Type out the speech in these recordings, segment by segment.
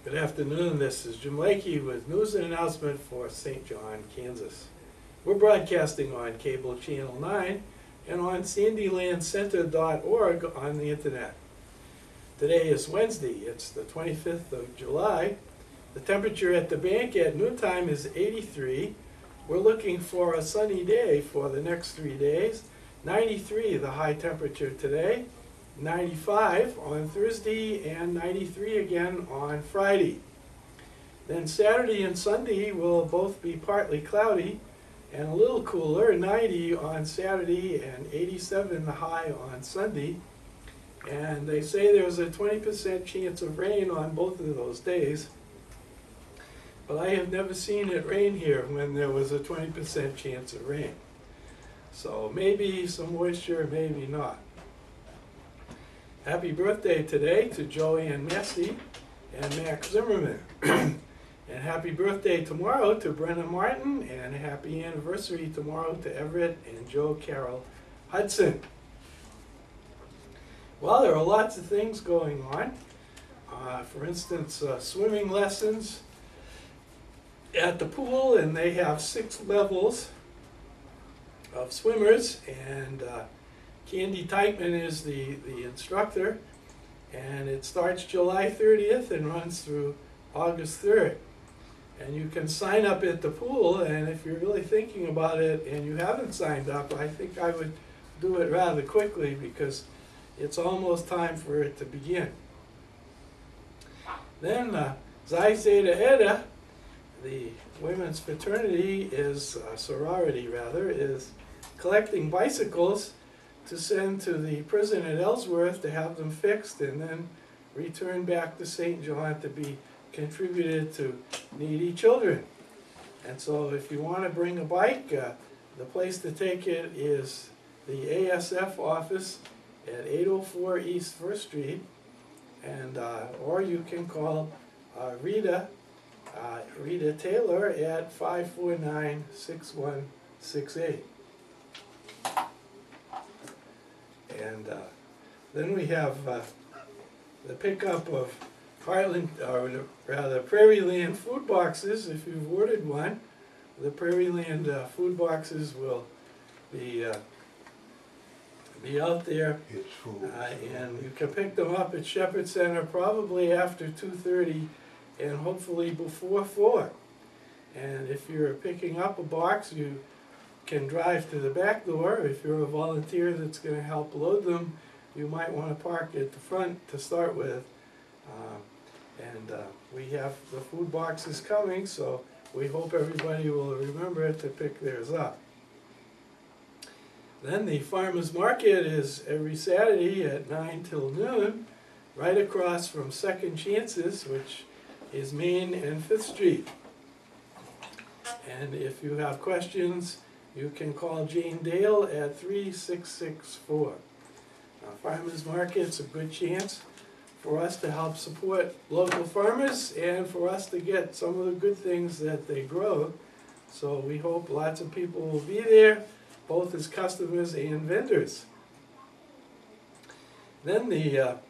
Good afternoon, this is Jim Lakey with news and announcement for St. John, Kansas. We're broadcasting on cable channel 9 and on Sandylabd on the internet. Today is Wednesday, it's the 25th of July. The temperature at the bank at noontime is 83. We're looking for a sunny day for the next 3 days. 93 the high temperature today. 95 on Thursday and 93 again on Friday. Then Saturday and Sunday will both be partly cloudy and a little cooler, 90 on Saturday and 87 the high on Sunday. And they say there's a 20% chance of rain on both of those days. But I have never seen it rain here when there was a 20% chance of rain. So maybe some moisture, maybe not. Happy birthday today to Joanne Massey and Max Zimmerman. And happy birthday tomorrow to Brenna Martin, and happy anniversary tomorrow to Everett and Joe Carroll Hudson. Well, there are lots of things going on. For instance, swimming lessons at the pool, and they have 6 levels of swimmers, and Candy Teichman is the instructor, and it starts July 30th and runs through August 3rd. And you can sign up at the pool, and if you're really thinking about it and you haven't signed up, I think I would do it rather quickly because it's almost time for it to begin. Then Xi Zeta Eta, the women's fraternity sorority rather, is collecting bicycles to send to the prison at Ellsworth to have them fixed and then return back to St. John to be contributed to needy children. And so if you want to bring a bike, the place to take it is the ASF office at 804 East 1st Street, and or you can call Rita Taylor at 549-6168. And then we have the pickup of Heartland, or rather Prairie Land food boxes. If you've ordered one, the Prairie Land food boxes will be out there, and you can pick them up at Shepherd Center probably after 2:30 and hopefully before 4. And if you're picking up a box, you can drive to the back door. If you're a volunteer that's going to help load them, you might want to park at the front to start with. We have the food boxes coming, so we hope everybody will remember to pick theirs up. Then the farmers market is every Saturday at 9 till noon, right across from Second Chances, which is Main and 5th Street. And if you have questions, you can call Jane Dale at 3664. Farmers market's a good chance for us to help support local farmers and for us to get some of the good things that they grow. So we hope lots of people will be there, both as customers and vendors. Then the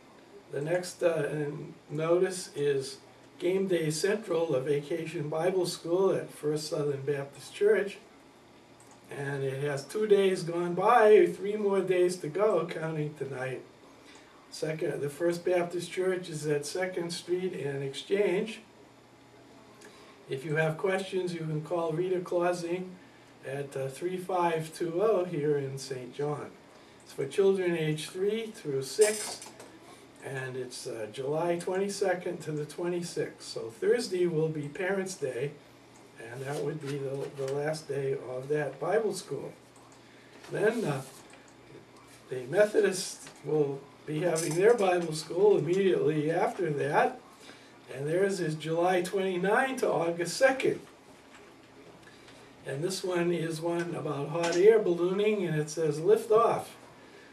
next notice is Game Day Central, a vacation Bible school at First Southern Baptist Church. And it has 2 days gone by, 3 more days to go, counting tonight. The First Baptist Church is at 2nd Street and Exchange. If you have questions, you can call Rita Clausing at 3520 here in St. John. It's for children age 3 through 6, and it's July 22nd to the 26th. So Thursday will be Parents' Day, and that would be the last day of that Bible school. Then the Methodists will be having their Bible school immediately after that, and theirs is July 29 to August 2nd. And this one is one about hot air ballooning, and it says, "Lift off,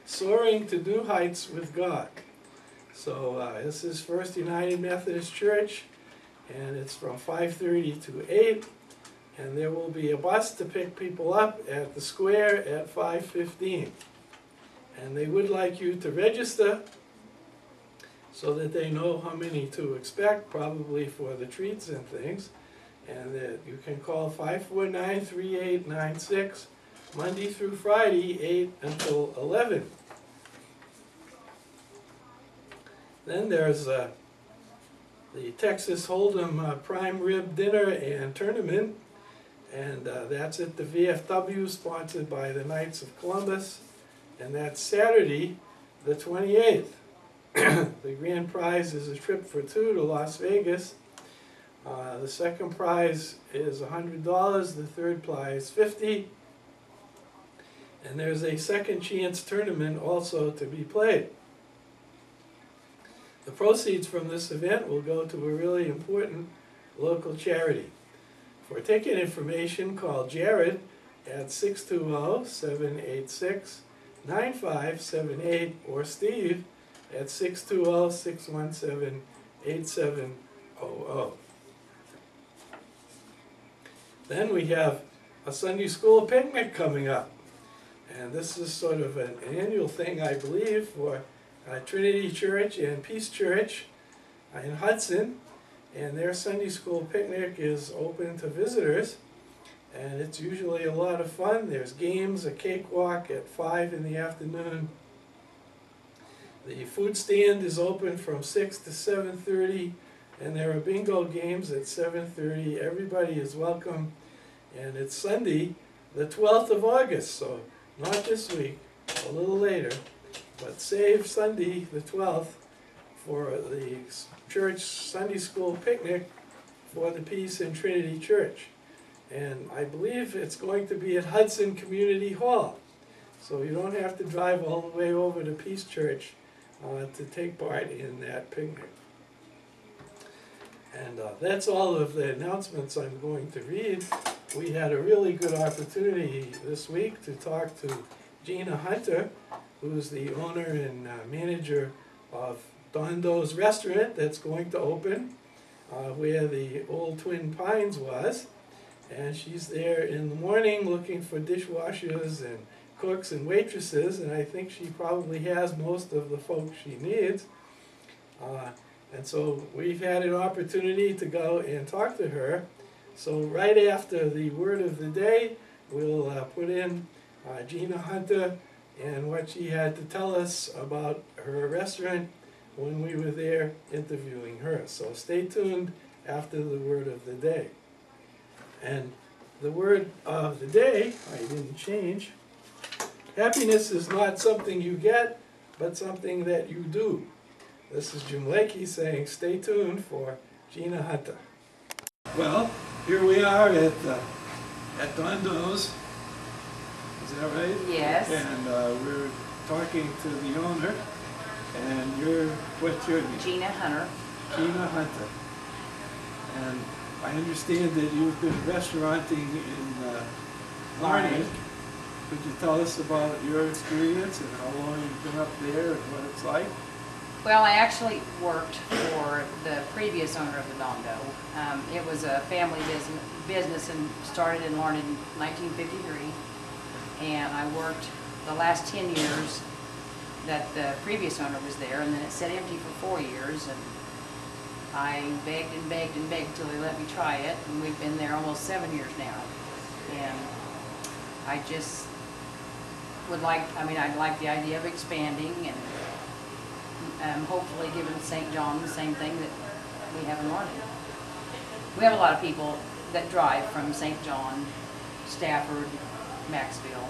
soaring to new heights with God." So this is First United Methodist Church, and it's from 5:30 to 8. And there will be a bus to pick people up at the square at 5:15. And they would like you to register so that they know how many to expect, probably for the treats and things. And that you can call 549-3896, Monday through Friday, 8 until 11. Then there's the Texas Hold'em Prime Rib Dinner and Tournament, and that's at the VFW, sponsored by the Knights of Columbus, and that's Saturday, the 28th. The grand prize is a trip for two to Las Vegas. The second prize is $100, the third prize $50, and there's a second chance tournament also to be played. The proceeds from this event will go to a really important local charity. For ticket information, call Jared at 620-786-9578 or Steve at 620-617-8700. Then we have a Sunday school picnic coming up. And this is sort of an annual thing, I believe, for Trinity Church and Peace Church in Hudson. And their Sunday school picnic is open to visitors. And it's usually a lot of fun. There's games, a cakewalk at 5 in the afternoon. The food stand is open from 6 to 7:30. And there are bingo games at 7:30. Everybody is welcome. And it's Sunday, the 12th of August, so not this week, a little later, but save Sunday, the 12th, for the church Sunday school picnic for the Peace and Trinity Church. And I believe it's going to be at Hudson Community Hall, so you don't have to drive all the way over to Peace Church to take part in that picnic. And that's all of the announcements I'm going to read. We had a really good opportunity this week to talk to Gina Hunter, who's the owner and manager of Don Doe's restaurant that's going to open where the old Twin Pines was. And she's there in the morning looking for dishwashers and cooks and waitresses, and I think she probably has most of the folks she needs. And so we've had an opportunity to go and talk to her. So right after the word of the day, we'll put in Gina Hunter and what she had to tell us about her restaurant when we were there interviewing her. So stay tuned after the word of the day. And the word of the day, I didn't change. Happiness is not something you get, but something that you do. This is Jim Lakey saying stay tuned for Gina Hunter. Well, here we are at Don Doe's. Is that right? Yes. And we're talking to the owner. And what's your name? Gina Hunter. Gina Hunter. And I understand that you've been restauranting in Larned. Could you tell us about your experience and how long you've been up there and what it's like? Well, I actually worked for the previous owner of the Don Doe. It was a family business and started in Larned in 1953. And I worked the last 10 years that the previous owner was there, and then it sat empty for 4 years. And I begged and begged and begged until they let me try it, and we've been there almost 7 years now. And I just would like, I'd like the idea of expanding and hopefully giving St. John the same thing that we have in Larned. We have a lot of people that drive from St. John, Stafford, Maxville.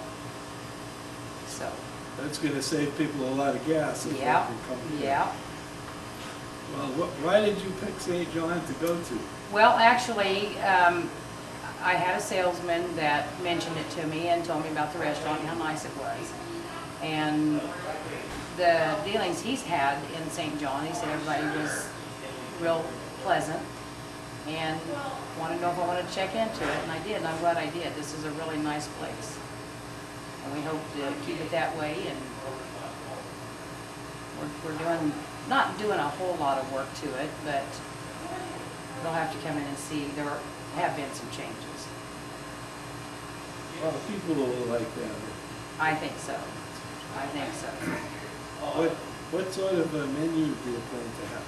So that's going to save people a lot of gas if yeah, they can come here. Yeah. Well, why did you pick St. John to go to? Well, actually, I had a salesman that mentioned it to me and told me about the restaurant and how nice it was. And the dealings he's had in St. John, he said everybody was real pleasant and wanted to know if I wanted to check into it, and I did, and I'm glad I did. This is a really nice place. And we hope to keep it that way, and we're not doing a whole lot of work to it, but they'll have to come in and see. There have been some changes. Well, people will like that. I think so. I think so. What sort of a menu do you plan to have?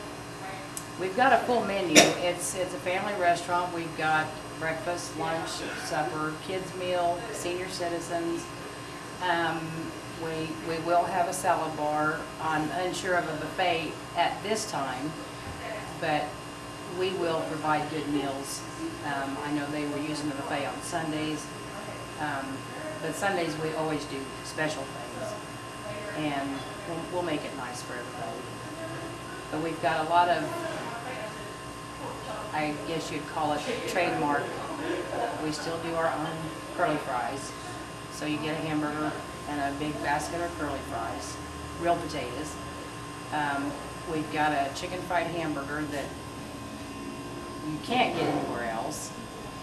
We've got a full menu. It's a family restaurant. We've got breakfast, lunch, supper, kids meal, senior citizens. We will have a salad bar. I'm unsure of a buffet at this time, but we will provide good meals. I know they were using the buffet on Sundays, but Sundays we always do special things, and we'll make it nice for everybody. But we've got a lot of, I guess you'd call it trademark. We still do our own curly fries. So you get a hamburger and a big basket of curly fries, real potatoes. We've got a chicken fried hamburger that you can't get anywhere else,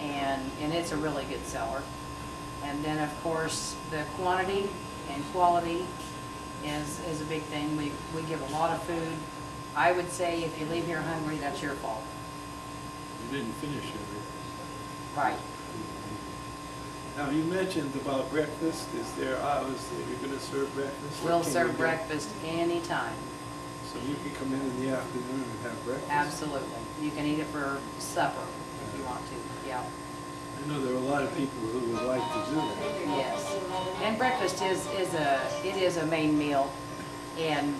and it's a really good seller. And then of course the quantity and quality is a big thing. We give a lot of food. I would say if you leave here hungry, that's your fault. You didn't finish everything. Right. Now, you mentioned about breakfast. Is there hours that you're going to serve breakfast? We'll serve breakfast anytime. So you can come in the afternoon and have breakfast? Absolutely. You can eat it for supper if you want to, yeah. I know there are a lot of people who would like to do that. Yes. And breakfast is a main meal, and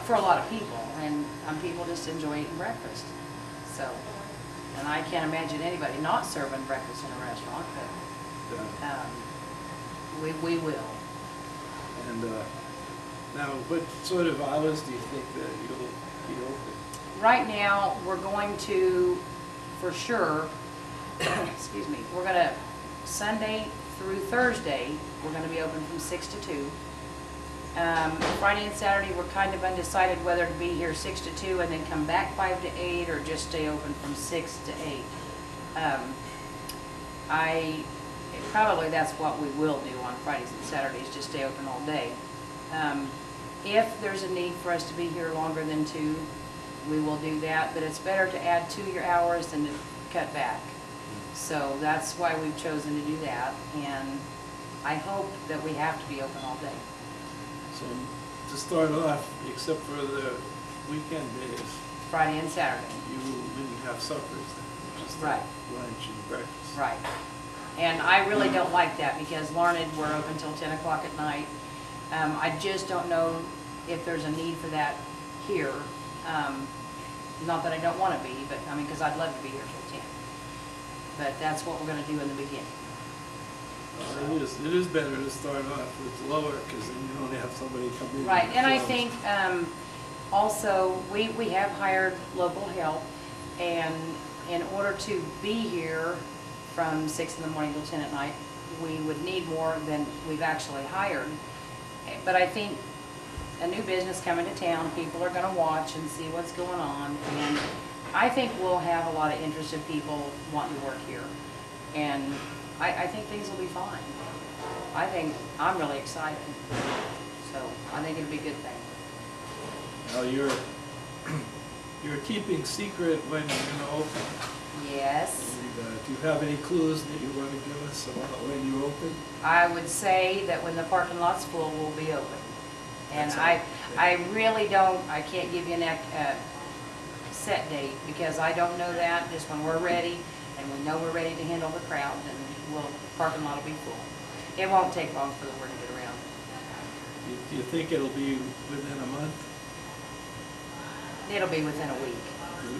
for a lot of people, and people just enjoy eating breakfast. So, and I can't imagine anybody not serving breakfast in a restaurant, but we will. And now, what sort of hours do you think that you'll be open? Right now, we're going to, for sure, excuse me, we're going to, Sunday through Thursday, we're going to be open from 6 to 2. Friday and Saturday, we're kind of undecided whether to be here 6 to 2 and then come back 5 to 8 or just stay open from 6 to 8. Probably that's what we will do on Fridays and Saturdays, just stay open all day. If there's a need for us to be here longer than 2, we will do that, but it's better to add to your hours than to cut back. So that's why we've chosen to do that, and I hope that we have to be open all day. So, to start off, except for the weekend days, Friday and Saturday. you wouldn't have suppers then, just Right. lunch and breakfast. Right. And I really don't like that because Larned, we're open till 10 o'clock at night. I just don't know if there's a need for that here. Not that I don't want to be, but I mean, because I'd love to be here till 10. But that's what we're going to do in the beginning. It is better to start off with lower, because then you don't have somebody come in. Right, and I think also we have hired local help, and in order to be here from 6 in the morning till 10 at night, we would need more than we've actually hired. But I think a new business coming to town, people are going to watch and see what's going on, and I think we'll have a lot of interested people wanting to work here, and I think things will be fine. I'm really excited, so I think it'll be a good thing. Now, you're keeping secret when you're going to open. Yes. And, do you have any clues that you want to give us about when you open? I would say that when the parking lot's full, we'll be open. And I really don't, I can't give you a set date because I don't know that. Just when we're ready and we know we're ready to handle the crowd, then parking lot will be full. It won't take long for the word to get around. Do you think it'll be within a month? It'll be within a week.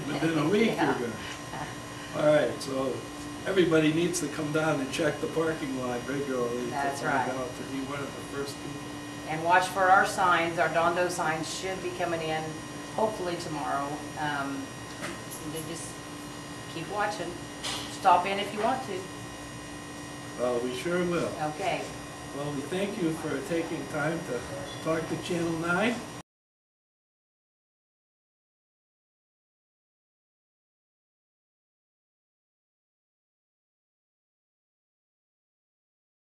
Within a week, Yeah. you're going to. All right, so everybody needs to come down and check the parking lot regularly. That's to find right. out to be one of the first people. And watch for our signs. Our Dondo signs should be coming in hopefully tomorrow. Just keep watching. Stop in if you want to. Well, we sure will. Okay. Well, we thank you for taking time to talk to Channel 9.